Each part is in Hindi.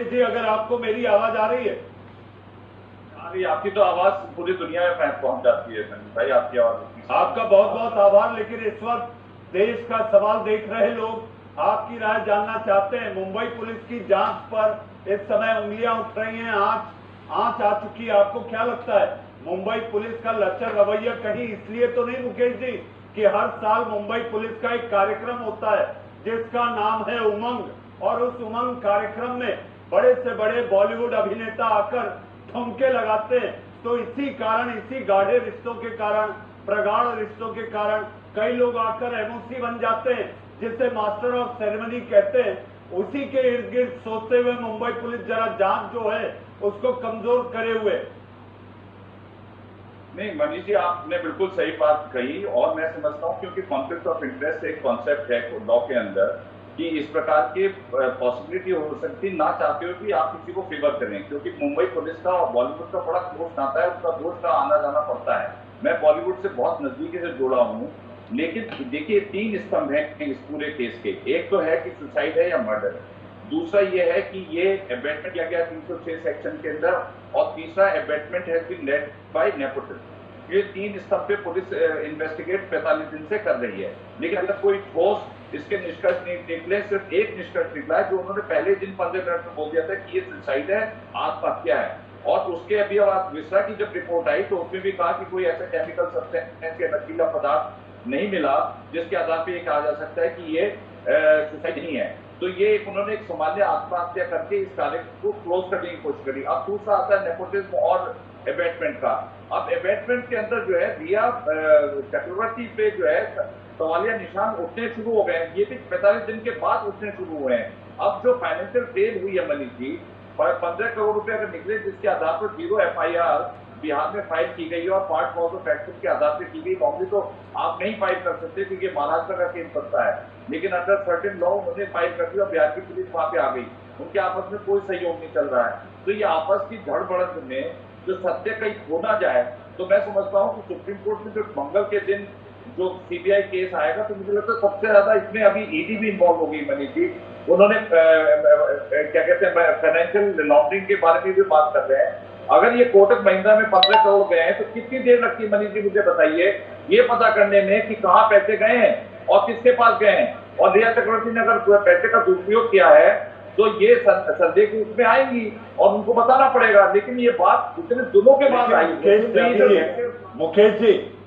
जी, अगर आपको मेरी आवाज आ रही है? आपकी तो आवाज पूरी दुनिया में पहुंच जाती है भाई, आपकी आवाज। आपका बहुत बहुत आभार। लेकिन इस वक्त देश का सवाल देख रहे लोग आपकी राय जानना चाहते हैं। मुंबई पुलिस की जांच पर इस समय उंगलियां उठ रही हैं, आंच आ चुकी है। आपको क्या लगता है, मुंबई पुलिस का लचर रवैया कहीं इसलिए तो नहीं मुकेश जी कि हर साल मुंबई पुलिस का एक कार्यक्रम होता है जिसका नाम है उमंग, और उस उमंग कार्यक्रम में बड़े से बड़े बॉलीवुड अभिनेता आकर ठुमके लगाते हैं, तो इसी कारण, इसी गाढ़े रिश्तों के कारण, प्रगाढ़ रिश्तों के कारण कई लोग आकर एमओसी बन जाते हैं, जिसे मास्टर ऑफ सेरेमनी कहते हैं। उसी के इर्द गिर्द सोचते हुए मुंबई पुलिस जरा जांच जो है उसको कमजोर करे हुए। नहीं मनीष जी, आपने बिल्कुल सही बात कही, और मैं समझता हूँ क्योंकि कॉन्फ्लिक्ट ऑफ इंटरेस्ट एक कॉन्सेप्ट है लॉ के अंदर कि इस प्रकार की पॉसिबिलिटी हो सकती ना चाहते हुए भी आप किसी को फेवर करें, क्योंकि मुंबई पुलिस का और बॉलीवुड का बड़ा क्लोज नाता है, उसका दोस्त का आना जाना पड़ता है। मैं बॉलीवुड से बहुत नजदीकी से जुड़ा हूँ, लेकिन देखिए 3 स्तंभ हैं इस पूरे केस के। एक तो है कि सुसाइड है या मर्डर है, दूसरा ये है कि ये अबेटमेंट किया गया 306 सेक्शन के अंदर, और तीसरा abetment has been led by nepotism. ये 3 स्तंभ पे पुलिस इन्वेस्टिगेट 45 दिन से कर रही है, लेकिन अगर कोई ठोस इसके निष्कर्ष नहीं निकले, सिर्फ एक निष्कर्ष निकला है जो उन्होंने पहले दिन 15 मिनट में बोल दिया था कि ये सुसाइड है, आत्महत्या है। और उसके अभी विश्रा की जब रिपोर्ट आई तो उसमें भी कहा कि कोई ऐसा केमिकल सब्सटेंस या नशीला पदार्थ नहीं मिला जिसके आधार पर यह कहा जा सकता है कि ये सुसाइड नहीं है। तो ये उन्होंने एक सामान्य आत्महत्या करके इस कार्य को क्लोज करने की कोशिश करी। अब दूसरा आता है नेपोटिज्म और अबेटमेंट का। अब अबेटमेंट के अंदर जो है रिया चक्रवर्ती पे जो है सवालिया निशान उठने शुरू हो गए हैं, ये भी 45 दिन के बाद उठने शुरू हुए हैं। अब जो फाइनेंशियल फेल हुई है मनीष जी, 15 करोड़ रुपए अगर निकले जिसके आधार पर 0 FIR बिहार में फाइल की गई और पार्ट कॉज ऑफ एक्शन के आधार पर की गई, नॉर्मली तो आप नहीं फाइल कर सकते क्योंकि महाराष्ट्र का केस बनता है, लेकिन अंडर सर्टेन लॉ उन्होंने फाइल कर दी और बिहार की पुलिस वहां पे आ गई। उनके आपस में कोई सहयोग नहीं चल रहा है, तो ये आपस की झड़ बढ़त में जो सत्य कहीं खो ना जाए, तो मैं समझता हूँ कि सुप्रीम कोर्ट में जो मंगल के दिन जो CBI केस आएगा, तो मुझे लगता है सबसे ज्यादा इसमें अभी ED भी इन्वॉल्व हो गई मनीष जी। उन्होंने क्या कहते हैं फाइनेंशियल लॉन्ड्रिंग के बारे में भी बात कर रहे हैं। अगर ये कोटक महिंद्रा में 15 करोड़ गए हैं तो कितनी देर लगती है मनीष जी, मुझे बताइए, ये पता करने में कि कहाँ पैसे गए हैं और किसके पास गए हैं। और रिया चक्रवर्ती ने अगर पैसे का दुरुपयोग किया है तो ये संदेह के उसमें आएंगी और उनको बताना पड़ेगा, लेकिन ये बात इतने दिनों के बाद आई।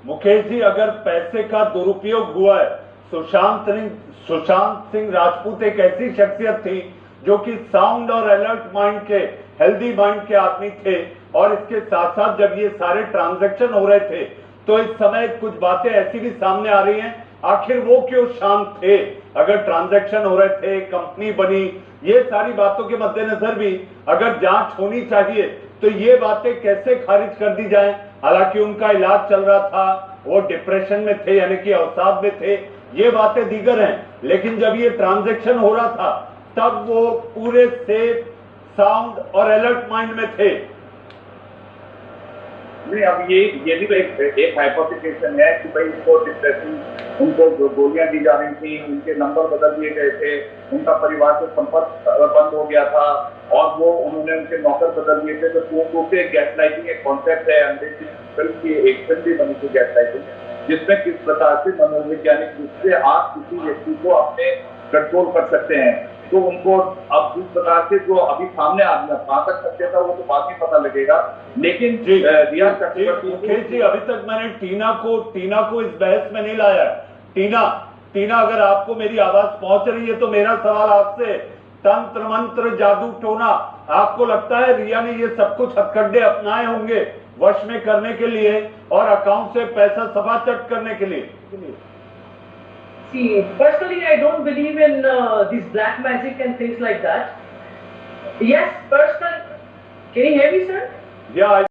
मुकेश जी, अगर पैसे का दुरुपयोग हुआ है, सुशांत सिंह राजपूत एक ऐसी शख्सियत थी जो कि साउंड और अलर्ट माइंड के, हेल्दी माइंड के आदमी थे, और इसके साथ साथ जब ये सारे ट्रांजैक्शन हो रहे थे तो इस समय कुछ बातें ऐसी भी सामने आ रही हैं, आखिर वो क्यों शांत थे? अगर ट्रांजैक्शन हो रहे थे, कंपनी बनी, ये सारी बातों के मद्देनजर भी अगर जांच होनी चाहिए तो ये बातें कैसे खारिज कर दी जाएं? हालांकि उनका इलाज चल रहा था, वो डिप्रेशन में थे, यानी कि अवसाद में थे, ये बातें दीगर हैं, लेकिन जब ये ट्रांजैक्शन हो रहा था तब वो पूरे सेफ, साउंड और अलर्ट माइंड में थे। नहीं, अब ये भी तो एक हाइपोथेसिस है कि भाई इनको डिप्रेशन, उनको गोलियां दी जा रही थी, उनके नंबर बदल दिए गए थे, उनका परिवार से संपर्क बंद हो गया था, और वो उन्होंने उनके नौकर बदल दिए थे। तो पूर्ण रूप से गैसलाइटिंग एक कॉन्सेप्ट है, अंग्रेजी फिल्म की एक फिल्म भी बनी थी गैसलाइटिंग, जिसमें किस प्रकार से मनोवैज्ञानिक रूप से आप किसी व्यक्ति को अपने कंट्रोल कर सकते हैं। तो उनको अब जिस प्रकार से जो अभी सामने आ गया, कहां तक सत्य था वो तो बाद में पता लगेगा, लेकिन रिया चक्रवर्ती मुकेश जी, अभी तक मैंने टीना को इस बहस में नहीं लाया। टीना, अगर आपको मेरी आवाज पहुंच रही है तो मेरा सवाल आपसे, तंत्र मंत्र जादू टोना, आपको लगता है रिया ने ये सब कुछ हथकंडे अपनाए होंगे वश में करने के लिए और अकाउंट से पैसा सफाचट करने के लिए? See, personally, I don't believe in this black magic and things like that. Yes, personal. Can you hear me, sir? Yeah.